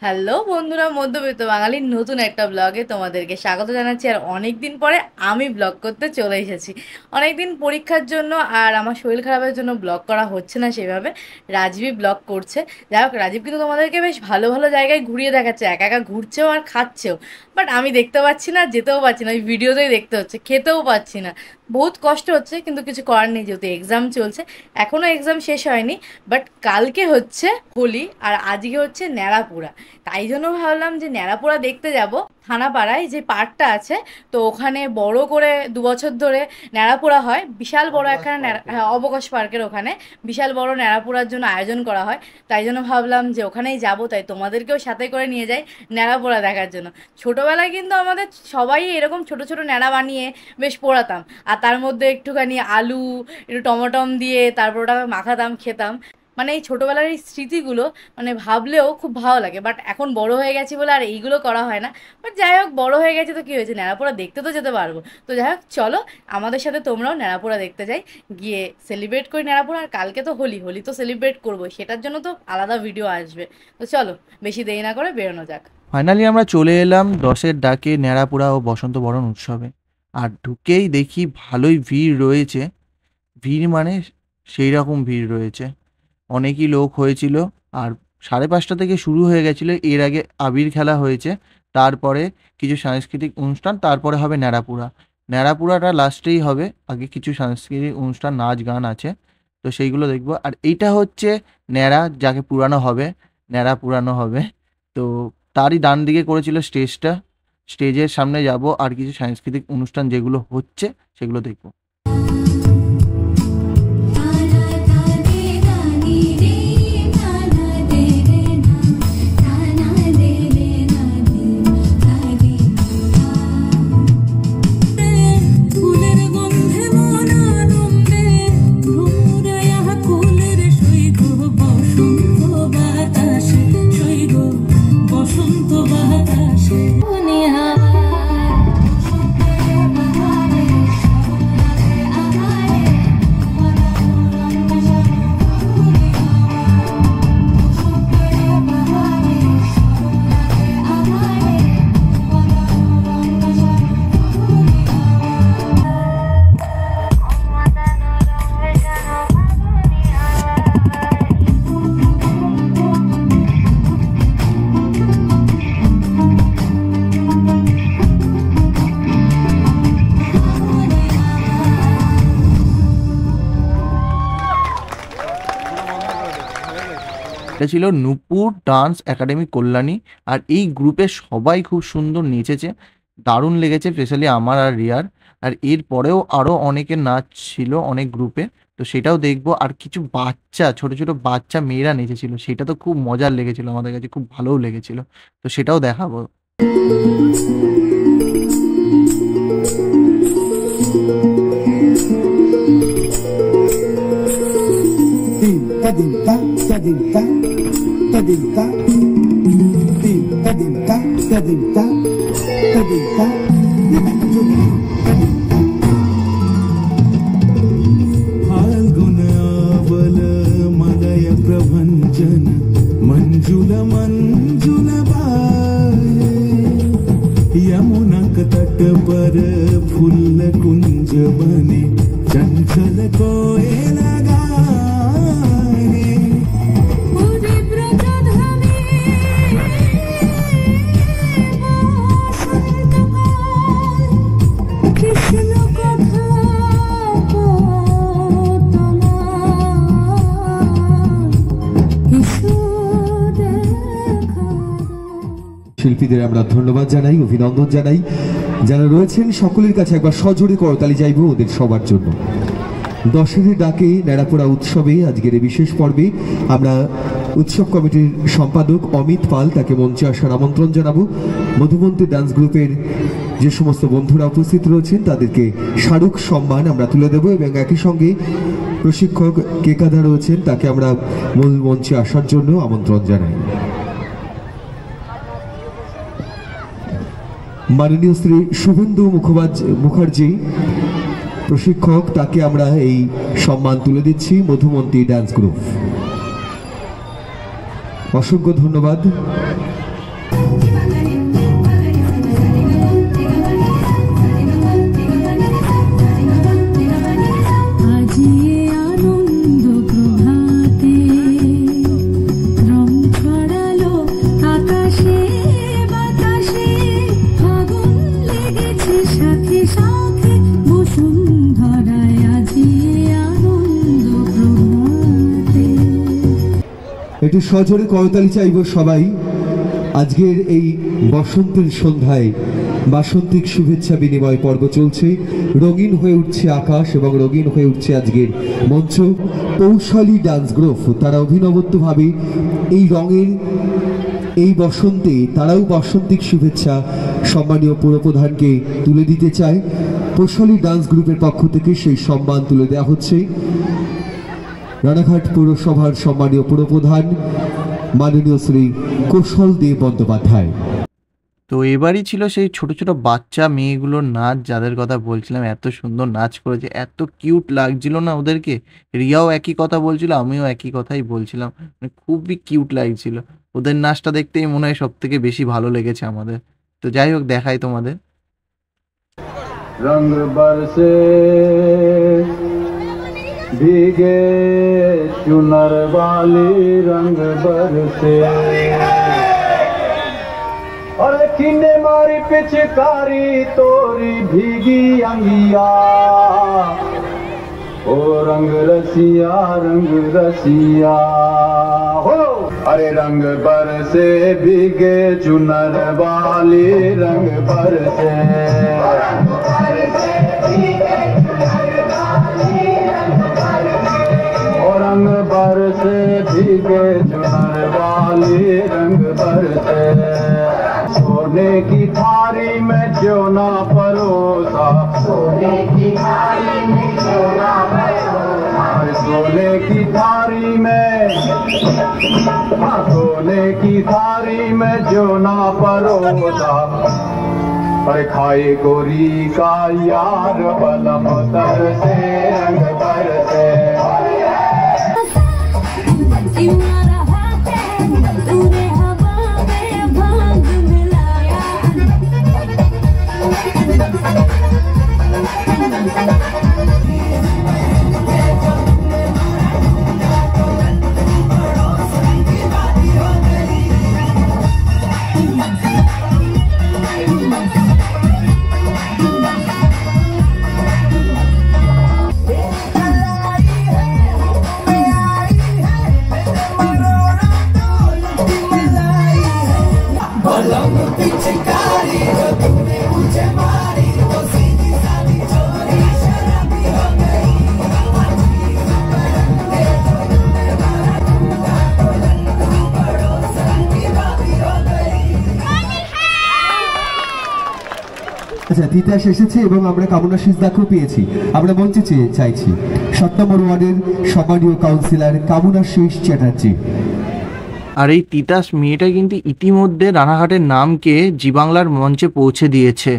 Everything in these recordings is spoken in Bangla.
হ্যালো বন্ধুরা, মধ্যবিত্ত বাঙালির নতুন একটা ব্লগে তোমাদেরকে স্বাগত জানাচ্ছি। আর অনেক দিন পরে আমি ব্লগ করতে চলে এসেছি। অনেক দিন পরীক্ষার জন্য আর আমার শরীর খারাপের জন্য ব্লগ করা হচ্ছে না সেভাবে। রাজীবই ব্লগ করছে। যাই হোক, রাজীব কিন্তু তোমাদেরকে বেশ ভালো ভালো জায়গায় ঘুরিয়ে দেখাচ্ছে, একা একা ঘুরছেও আর খাচ্ছেও। বাট আমি দেখতে পাচ্ছি না, যেতেও পাচ্ছি না, ওই ভিডিওতেই দেখতে হচ্ছে, খেতেও পাচ্ছি না। বহুত কষ্ট হচ্ছে, কিন্তু কিছু করার নেই, যেহেতু এক্সাম চলছে। এখনও এক্সাম শেষ হয়নি, বাট কালকে হচ্ছে হোলি আর আজকে হচ্ছে ন্যাড়াপোড়া। তাই জন্য ভাবলাম যে ন্যাড়াপোড়া দেখতে যাব। থানাপাড়ায় যে পার্কটা আছে, তো ওখানে বড় করে 2 বছর ধরে ন্যাড়াপোড়া হয়, বিশাল বড় একটা অবকাশ পার্কের ওখানে বিশাল বড় ন্যাড়াপোড়ার জন্য আয়োজন করা হয়। তাই জন্য ভাবলাম যে ওখানেই যাব, তাই তোমাদেরকেও সাথে করে নিয়ে যাই ন্যাড়াপোড়া দেখার জন্য। ছোটোবেলায় কিন্তু আমাদের সবাই এরকম ছোট ছোট ন্যাড়া বানিয়ে বেশ পোড়াতাম, আর তার মধ্যে একটুখানি আলু, একটু টমেটম দিয়ে তারপর ওটাকে মাখাতাম, খেতাম। মানে এই ছোটোবেলার এই স্মৃতিগুলো মানে ভাবলেও খুব ভালো লাগে। বাট এখন বড় হয়ে গেছি বলে আর এইগুলো করা হয় না। বাট যাই হোক, বড় হয়ে গেছে তো কী হয়েছে, ন্যাড়াপোড়া দেখতে তো যেতে পারবো। তো যাই হোক, চলো আমাদের সাথে তোমরাও ন্যাড়াপোড়া দেখতে যাই, গিয়ে সেলিব্রেট করি ন্যাড়াপোড়া। আর কালকে তো হোলি, হোলি তো সেলিব্রেট করবো, সেটার জন্য তো আলাদা ভিডিও আসবে। তো চলো বেশি দেরি না করে বেরোনো যাক। ফাইনালি আমরা চলে এলাম 10-এর ডাকে ন্যাড়াপোড়া ও বসন্ত বরণ উৎসবে। আর ঢুকেই দেখি ভালোই ভিড় রয়েছে। ভিড় মানে সেই রকম ভিড় রয়েছে, অনেকই লোক হয়েছিল। আর 5:30 থেকে শুরু হয়ে গেছিলো। এর আগে আবির খেলা হয়েছে, তারপরে কিছু সাংস্কৃতিক অনুষ্ঠান, তারপরে হবে ন্যাড়াপোড়া। ন্যাড়াপোড়াটা লাস্টেই হবে, আগে কিছু সাংস্কৃতিক অনুষ্ঠান, নাচ গান আছে, তো সেইগুলো দেখবো। আর এইটা হচ্ছে ন্যাড়া, যাকে পুরানো হবে, ন্যাড়া পুরানো হবে। তো তারই ডান দিকে করেছিল স্টেজটা। স্টেজের সামনে যাব আর কিছু সাংস্কৃতিক অনুষ্ঠান যেগুলো হচ্ছে সেগুলো দেখবো। এটা ছিল নূপুর ডান্স একাডেমি কল্যাণী। আর এই গ্রুপে সবাই খুব সুন্দর নেচেছে, দারুণ লেগেছে, স্পেশালি আমার আর রিয়ার। আর এর পরেও আরও অনেকের নাচ ছিল অনেক গ্রুপে, তো সেটাও দেখবো। আর কিছু বাচ্চা, ছোট ছোট বাচ্চা মেয়েরা নেচেছিল, সেটা তো খুব মজার লেগেছিল, আমাদের কাছে খুব ভালোও লেগেছিল, তো সেটাও দেখাবো। फाल्गुनावल मलय प्रभंजन मंजुल मंजुल बाये यमुनक तट पर फूल कुंज बने चंचल कोयला শিল্পীদের আমরা ধন্যবাদ জানাই, অভিনন্দন জানাই। যারা রয়েছেন সকলের কাছে একবার সজোরে করতালি চাইব ওদের সবার জন্য। 10-এর ডাকে ন্যাড়াপোড়া উৎসবে আজকের এই বিশেষ পর্বে আমরা উৎসব কমিটির সম্পাদক অমিত পাল, তাকে মঞ্চে আসার আমন্ত্রণ জানাবো। মধুমন্তী ডান্স গ্রুপের যে সমস্ত বন্ধুরা উপস্থিত রয়েছেন তাদেরকে স্মারক সম্মান আমরা তুলে দেব, এবং একই সঙ্গে প্রশিক্ষক কেকাদা রয়েছেন, তাকে আমরা মূল মঞ্চে আসার জন্য আমন্ত্রণ জানাই। মাননীয় শ্রী শুভেন্দু মুখার্জি প্রশিক্ষক, তাকে আমরা এই সম্মান তুলে দিচ্ছি মধুমন্তী ডান্স গ্রুপ। অসংখ্য ধন্যবাদ। একটু সজোরে করতালি চাইব সবাই। আজকের এই বসন্তের সন্ধ্যায় বাসন্তিক শুভেচ্ছা বিনিময় পর্ব চলছে। রঙিন হয়ে উঠছে আকাশ এবং রঙিন হয়ে উঠছে আজকের মঞ্চ। কৌশলী ডান্স গ্রুপ তারা অভিনবত্বভাবে এই রঙের এই বসন্তে তারাও বাসন্তিক শুভেচ্ছা সম্মানীয় পুরপ্রধানকে তুলে দিতে চায়। কৌশলী ডান্স গ্রুপের পক্ষ থেকে সেই সম্মান তুলে দেওয়া হচ্ছে রানাঘাট পৌরসভার সম্মানীয় পুরপ্রধান মাননীয় শ্রী কৌশল দেব বন্দ্যোপাধ্যায়। তো এবারই ছিল সেই ছোট ছোট বাচ্চা মেয়েগুলোর নাচ, যাদের কথা বলছিলাম এত সুন্দর নাচ করেছে, এত কিউট লাগছিল না ওদেরকে। রিয়াও একই কথা বলছিল, আমিও একই কথাই বলছিলাম, মানে খুবই কিউট লাগছিল। ওদের নাচটা দেখতেই মনে হয় সব থেকে বেশি ভালো লেগেছে আমাদের। তো যাই হোক, দেখাই তোমাদের। रंग बरसे भीगे चुनर वाली रंग बरसे और किने मारी पिचकारी तोरी भीगी अंगिया ओ रंग रसिया हो। अरे रंग बरसे भीगे चुनर वाली रंग बरसे रंग बरसे भीगे चुनर वाली रंग बरसे सोने की थारी में क्यों ना परोसा सोने की थारी में क्यों ना परोसा सोने की थारी में सोने की थारी में क्यों ना परोसा अरे खाए गोरी का यार बलम तर से रंग बरसे আচ্ছা, তিতাস এসেছে এবং আমরা কামনা শীষ দেখো পেয়েছি। আমরা মঞ্চে চাইছি 7 নম্বর ওয়ার্ডের সম্মানীয় কাউন্সিলর কামনা শীষ চ্যাটার্জি। আর এই তিতাস মেয়েটা কিন্তু ইতিমধ্যে রানাঘাটের নামকে জি বাংলার মঞ্চে পৌঁছে দিয়েছে।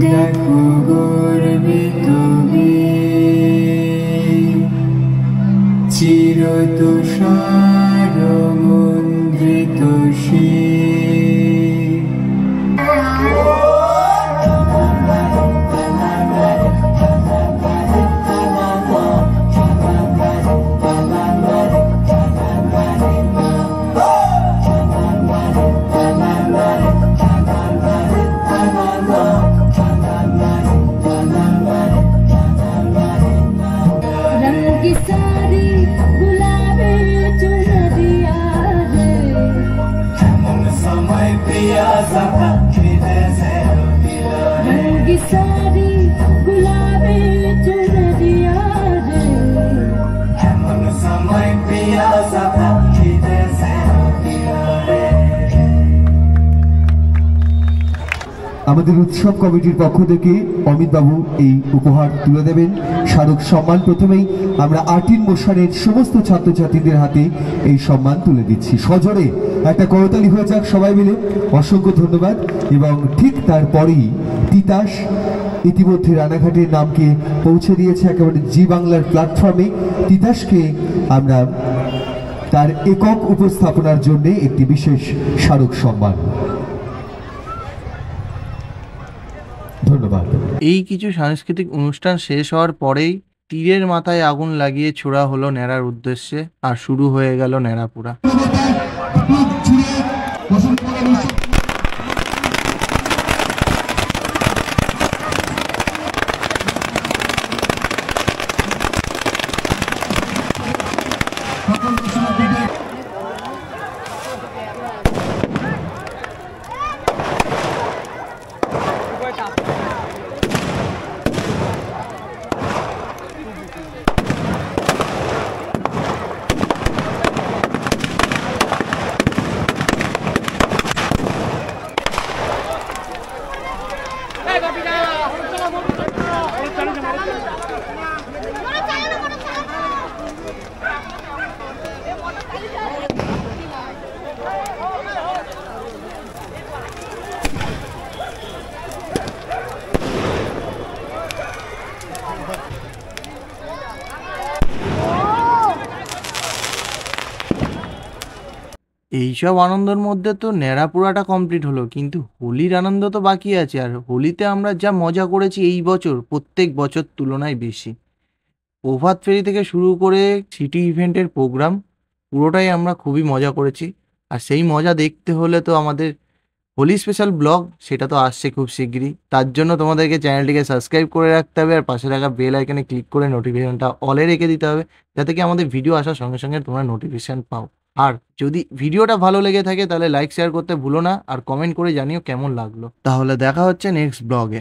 দেখো গর্বিত চির তুষার মন্দ্রিত रंग की सारी আমাদের উৎসব কমিটির পক্ষ থেকে অমিতবাবু এই উপহার তুলে দেবেন, স্মারক সম্মান। প্রথমেই আমরা 18 মোশানের সমস্ত ছাত্রছাত্রীদের হাতে এই সম্মান তুলে দিচ্ছি। সজোরে একটা করতালি হয়ে যাক সবাই মিলে, অসংখ্য ধন্যবাদ। এবং ঠিক তারপরেই তিতাস ইতিমধ্যে রানাঘাটের নামকে পৌঁছে দিয়েছে একেবারে জি বাংলার প্ল্যাটফর্মে। তিতাসকে আমরা তার একক উপস্থাপনার জন্য একটি বিশেষ স্মারক সম্মান। ধন্যবাদ। এই কিছু সাংস্কৃতিক অনুষ্ঠান শেষ হওয়ার পরেই তীরের মাথায় আগুন লাগিয়ে ছোড়া হলো ন্যাড়ার উদ্দেশ্যে, আর শুরু হয়ে গেল ন্যাড়াপোড়া। এইসব আনন্দের মধ্যে তো ন্যাড়াপোড়াটা কমপ্লিট হলো, কিন্তু হোলির আনন্দ তো বাকি আছে। আর হোলিতে আমরা যা মজা করেছি এই বছর প্রত্যেক বছর তুলনায় বেশি। প্রভাত ফেরি থেকে শুরু করে সিটি ইভেন্টের প্রোগ্রাম পুরোটাই আমরা খুবই মজা করেছি। আর সেই মজা দেখতে হলে তো আমাদের হোলি স্পেশাল ব্লগ সেটা তো আসছে খুব শিগগিরই। তার জন্য তোমাদেরকে চ্যানেলটিকে সাবস্ক্রাইব করে রাখতে হবে, আর পাশে থাকা বেল আইকনে ক্লিক করে নোটিফিকেশনটা অলে রেখে দিতে হবে, যাতে কি আমাদের ভিডিও আসার সঙ্গে সঙ্গে তোমরা নোটিফিকেশন পাও। আর যদি ভিডিওটা ভালো লেগে থাকে তাহলে লাইক শেয়ার করতে ভুলো না, আর কমেন্ট করে জানিও কেমন লাগলো। তাহলে দেখা হচ্ছে নেক্সট ব্লগে।